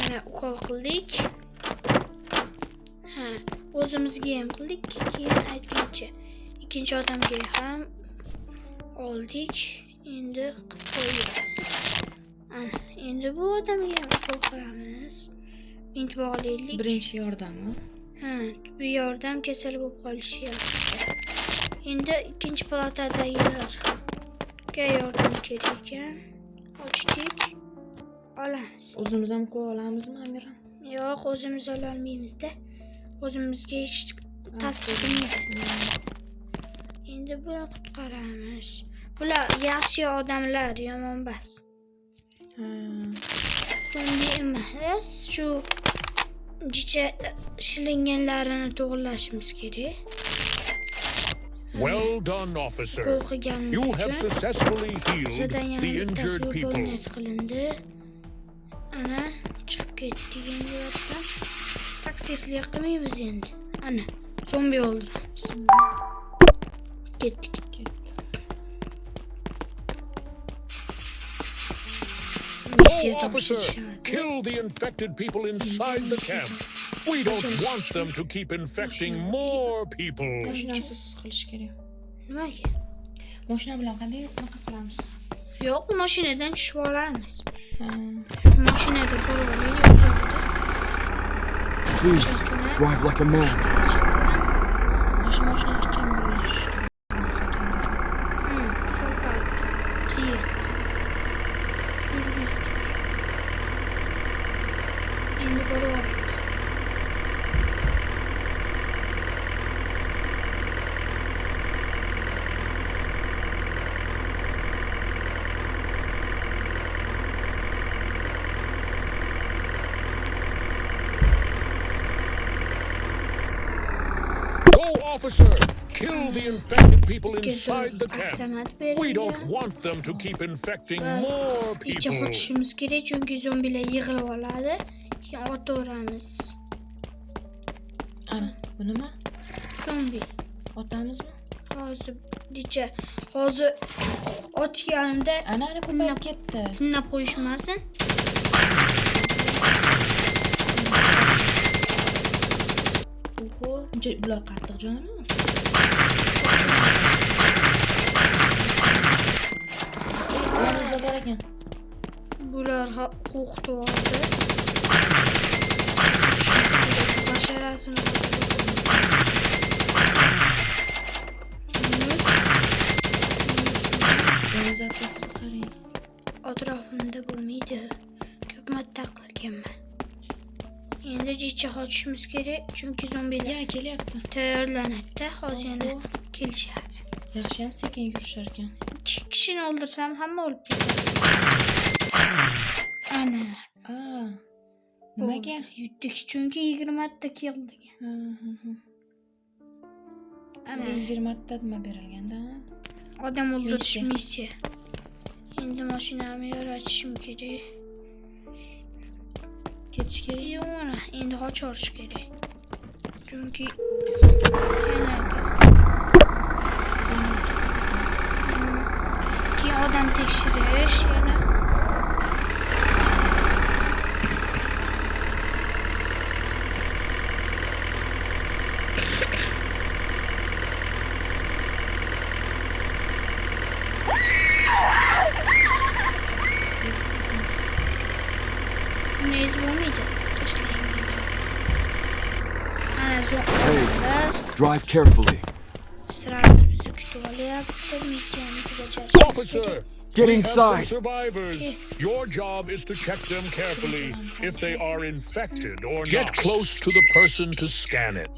Mana ukol qildik. Ha, o'zimizga ham qildik. Keyin aytgancha ikkinchi odamga ham oldik. Endi qo'yamiz. Ana, endi bu odamga ham ukol qilamiz. Bint bog'laylik. Birinchi yordammi? Ha, tibbiy yordam kasal bo'lib qolishyapti. Endi ikkinchi palatadagilarga yordam kerak ekan. Ochdik. Olamiz. O'zimiz ham qo'ya olamizmi, Amiram? Yo'q, o'zimiz ola olmaymiz-da. O'zimizga hech tasdiqlaydi. Endi buni qutqaramiz. Bular yaxshi odamlar, yomon emas. Zombi emas, shu jicha shilinganlarini to'g'irlashimiz kerak. Well done, officer. You have successfully healed the injured people. Ana, chiqib ketdik endi bu yerdan. Taksistlik qilmaymiz endi. Ana, zombi o'ldiramiz. Ketdik. Oh, officer, kill the infected people inside the camp. We don't want them to keep infecting more people. Mashinasiz qilish kerak. Nimaga? Mashina bilan qanday qilamiz? Yo'q, mashinadan tushib olamiz. Mashinada bo'lib olaylik uzoqda. Please, drive like a man. Mashina qachon bo'lish? Sopal. Tiye. Endi boryapmiz. Go, officer! Kill the infected people inside the camp. We don't want them to keep infecting more İçe people. qochishimiz kerak, chunki zombilar yig'ilib oladi. Keyin otaveramiz. Ana, bu nima? Zombi. Otamizmi? Hozir otganimda Ana ko'payib ketdi. Tinlab qo'yishmasin. Oho, bular qattiq joni. Bular qo'rqitib oldi. Basharasini atrofimda bo'lmaydi. Ko'p marta qilganman. Endi jicha qochishimiz kerak, chunki zombilar kelyapti. Tayyorlanadi, hozir yana kelishadi. Yaxshi ham sekin yurishar ekan. 2 kishini o'ldirsam hamma o'lib ketadi. Ana. Nimaga? Yutdik, chunki 20 ta keldik. Ana 20 ta nima berilganda? Odam o'ldirish missiya. Endi mashinamni yaratishim kerak. Ketish kerak yo'qmi? Endi qochirish kerak. Chunki keyin odam tekshirish yana. Hey, drive carefully. Officer, Get we have some inside. survivors. Your job is to check them carefully if they are infected or not. Get close to the person to scan it.